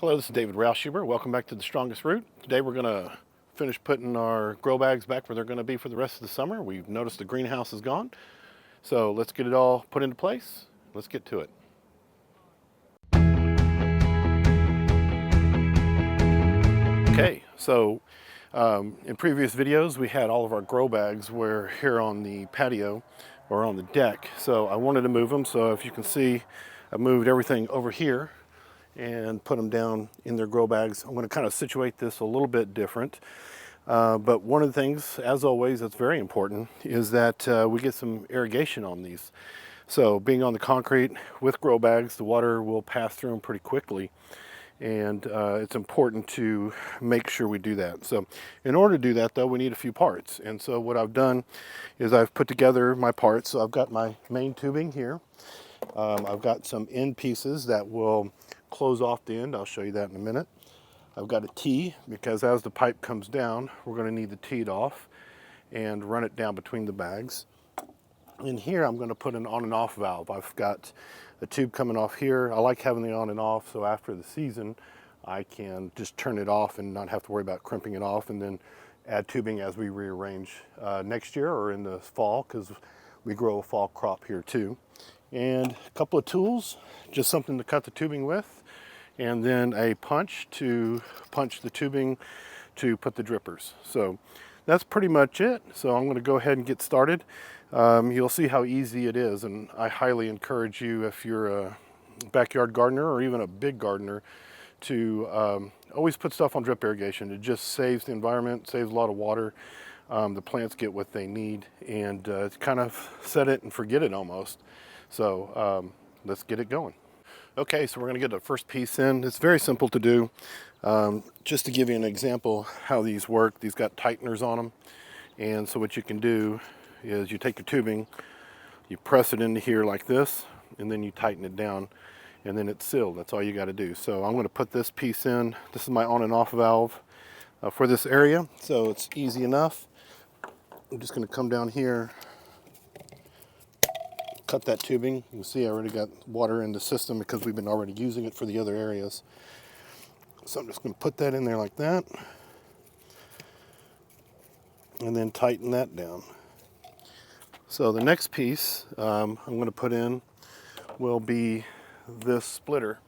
Hello, this is David Rauschuber. Welcome back to The Strongest Root. Today we're going to finish putting our grow bags back where they're going to be for the rest of the summer. We've noticed the greenhouse is gone. So let's get it all put into place. Let's get to it. Okay, so in previous videos we had all of our grow bags were here on the patio or on the deck. So I wanted to move them. So if you can see, I moved everything over here and put them down in their grow bags. I'm going to kind of situate this a little bit different. But one of the things, as always, that's very important is that we get some irrigation on these. So being on the concrete with grow bags, the water will pass through them pretty quickly. And it's important to make sure we do that. So in order to do that, though, we need a few parts. And so what I've done is I've put together my parts. So I've got my main tubing here. I've got some end pieces that will close off the end. I'll show you that in a minute. I've got a T because as the pipe comes down, we're going to need to tee it off and run it down between the bags. In here, I'm going to put an on and off valve. I've got a tube coming off here. I like having the on and off, so after the season, I can just turn it off and not have to worry about crimping it off, and then add tubing as we rearrange next year or in the fall, because we grow a fall crop here too. And a couple of tools, just something to cut the tubing with, and then a punch to punch the tubing to put the drippers. So that's pretty much it. So I'm going to go ahead and get started. You'll see how easy it is, and I highly encourage you, if you're a backyard gardener or even a big gardener, to always put stuff on drip irrigation. It just saves the environment, saves a lot of water. The plants get what they need, and it's kind of set it and forget it almost. So let's get it going. Okay, so we're going to get the first piece in. It's very simple to do. Just to give you an example how these work, these got tighteners on them. And so what you can do is you take your tubing, you press it into here like this, and then you tighten it down, and then it's sealed. That's all you got to do. So I'm going to put this piece in. This is my on and off valve for this area, so it's easy enough. I'm just going to come down here, cut that tubing. You can see I already got water in the system because we've been already using it for the other areas. So I'm just going to put that in there like that, and then tighten that down. So the next piece I'm going to put in will be this splitter.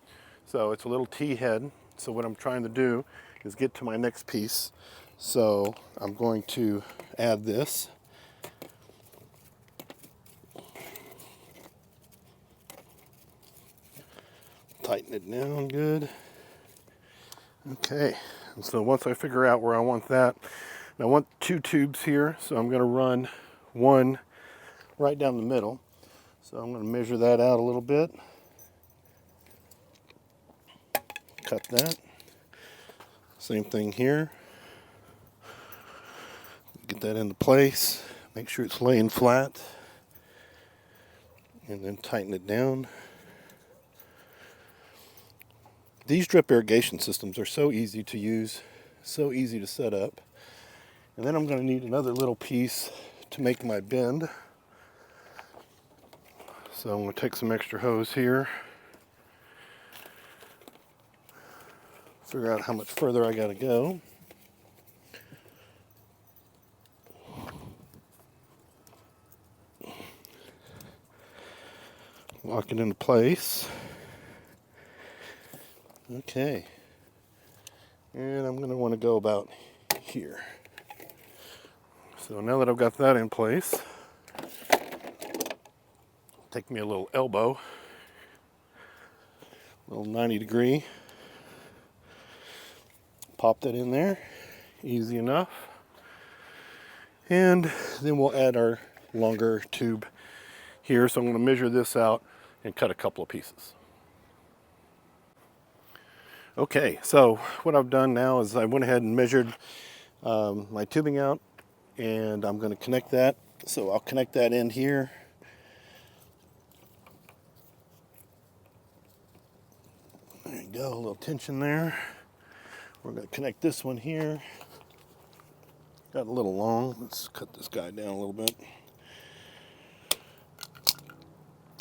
So it's a little T-head. So what I'm trying to do is get to my next piece. So I'm going to add this. Tighten it down good. Okay, and so once I figure out where I want that, I want two tubes here, so I'm going to run one right down the middle. So I'm going to measure that out a little bit. Cut that. Same thing here. Get that into place. Make sure it's laying flat. And then tighten it down. These drip irrigation systems are so easy to use, so easy to set up. And then I'm going to need another little piece to make my bend. So I'm going to take some extra hose here. Figure out how much further I got to go. Lock it into place. Okay, and I'm going to want to go about here. So now that I've got that in place, take me a little elbow, a little 90-degree, pop that in there, easy enough, and then we'll add our longer tube here. So I'm going to measure this out and cut a couple of pieces. Okay, so what I've done now is I went ahead and measured my tubing out, and I'm going to connect that. So I'll connect that end here. There you go, a little tension there. We're going to connect this one here. Got a little long. Let's cut this guy down a little bit.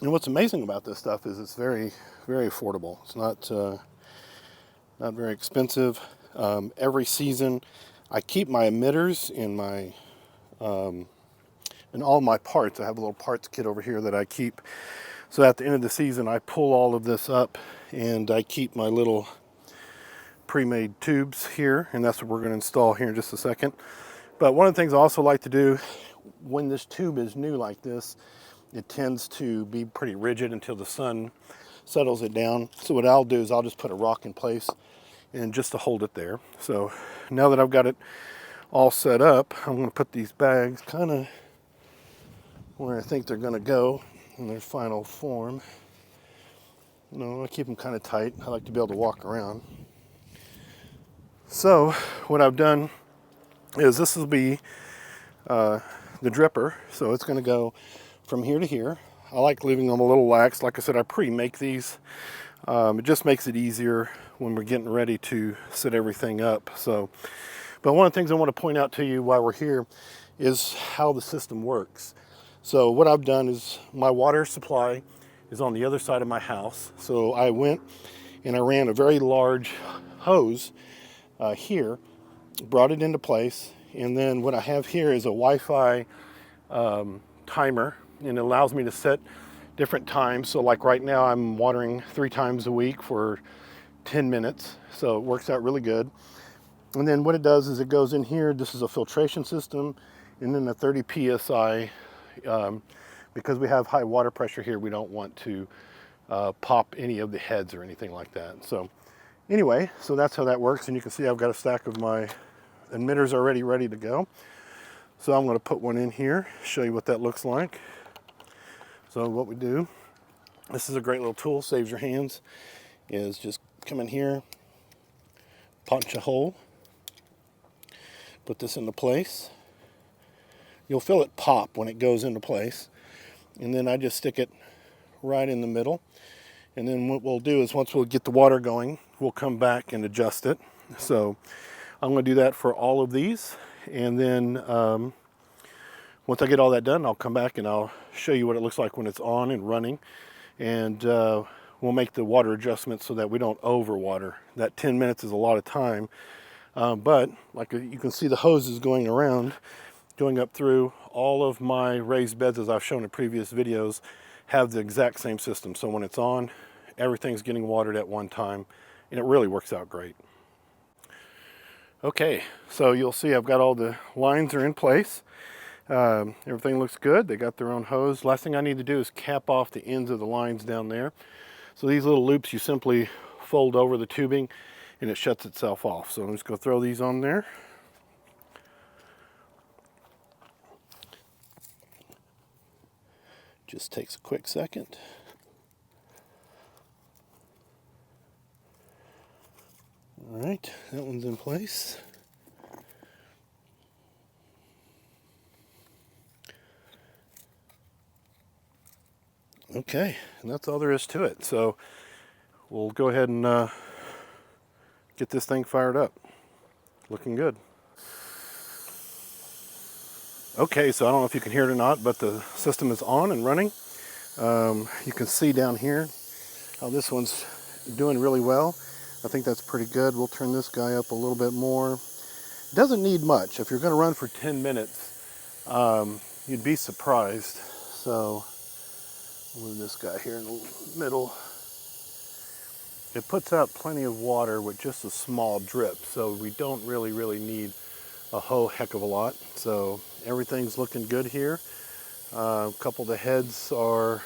And what's amazing about this stuff is it's very, very affordable. It's not not very expensive. Every season I keep my emitters in my in all my parts. I have a little parts kit over here that I keep. So at the end of the season I pull all of this up and I keep my little pre-made tubes here, and that's what we're going to install here in just a second. But one of the things I also like to do when this tube is new like this, it tends to be pretty rigid until the sun settles it down. So what I'll do is I'll just put a rock in place and just to hold it there. So now that I've got it all set up, I'm going to put these bags kind of where I think they're going to go in their final form. I keep them kind of tight. I like to be able to walk around. So what I've done is this will be the dripper. So it's going to go from here to here. I like leaving them a little lax. Like I said, I pre-make these. It just makes it easier when we're getting ready to set everything up. But one of the things I want to point out to you while we're here is how the system works. So what I've done is my water supply is on the other side of my house. So I went and I ran a very large hose here, brought it into place, and then what I have here is a Wi-Fi timer, and it allows me to set different times. So like right now I'm watering 3 times a week for 10 minutes, so it works out really good. And then what it does is it goes in here. This is a filtration system, and then a 30 psi. Because we have high water pressure here, we don't want to pop any of the heads or anything like that. So anyway, so that's how that works. And you can see I've got a stack of my emitters already ready to go. So I'm going to put one in here, show you what that looks like. So what we do, this is a great little tool, saves your hands, is just come in here, punch a hole, put this into place. You'll feel it pop when it goes into place. And then I just stick it right in the middle. And then what we'll do is once we'll get the water going, we'll come back and adjust it. So I'm going to do that for all of these. And then once I get all that done, I'll come back and I'll show you what it looks like when it's on and running. And we'll make the water adjustments so that we don't overwater. That 10 minutes is a lot of time. But like you can see the hoses going around, going up through all of my raised beds, as I've shown in previous videos, have the exact same system. So when it's on, everything's getting watered at one time, and it really works out great. Okay, so you'll see I've got all the lines are in place. Everything looks good. They got their own hose. Last thing I need to do is cap off the ends of the lines down there. So these little loops, you simply fold over the tubing and it shuts itself off. So I'm just going to throw these on there. Just takes a quick second. All right, that one's in place. Okay, and that's all there is to it. So we'll go ahead and get this thing fired up. Looking good. Okay, so I don't know if you can hear it or not, but the system is on and running. You can see down here how this one's doing really well. I think that's pretty good. We'll turn this guy up a little bit more. It doesn't need much. If you're going to run for 10 minutes, you'd be surprised. So I'll move this guy here in the middle. It puts out plenty of water with just a small drip, so we don't really need a whole heck of a lot. So everything's looking good here. A couple of the heads are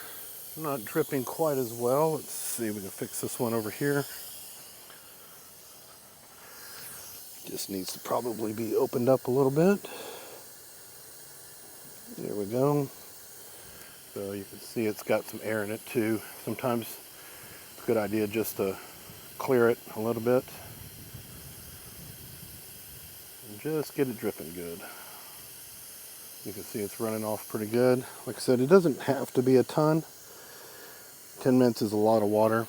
not dripping quite as well. Let's see if we can fix this one over here. Just needs to probably be opened up a little bit. There we go. So you can see it's got some air in it too. Sometimes it's a good idea just to clear it a little bit and just get it dripping good. You can see it's running off pretty good. Like I said, it doesn't have to be a ton. 10 minutes is a lot of water.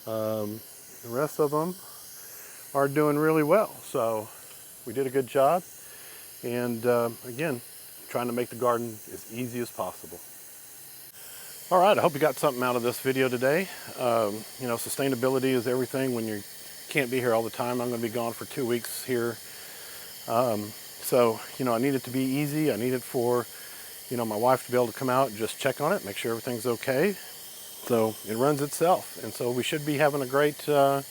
The rest of them are doing really well. So we did a good job. And again, trying to make the garden as easy as possible. All right, I hope you got something out of this video today. You know, sustainability is everything when you can't be here all the time. I'm going to be gone for 2 weeks here. So, you know, I need it to be easy. I need it for, you know, my wife to be able to come out and just check on it, make sure everything's okay. So it runs itself. And so we should be having a great summer.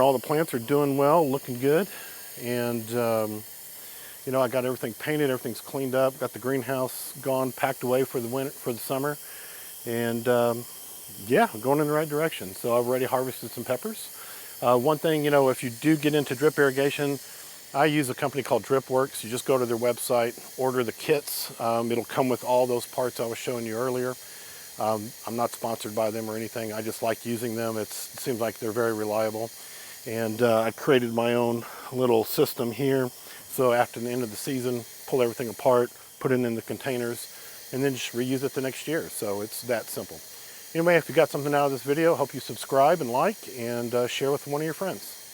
All the plants are doing well, looking good. And, you know, I got everything painted, everything's cleaned up, got the greenhouse gone, packed away for the winter, for the summer. And yeah, I'm going in the right direction. So I've already harvested some peppers. One thing, you know, if you do get into drip irrigation, I use a company called DripWorks. You just go to their website, order the kits. It'll come with all those parts I was showing you earlier. I'm not sponsored by them or anything. I just like using them. It seems like they're very reliable. And I created my own little system here. So after the end of the season, pull everything apart, put it in the containers, and then just reuse it the next year. So it's that simple. Anyway, if you got something out of this video, hope you subscribe and like and share with one of your friends.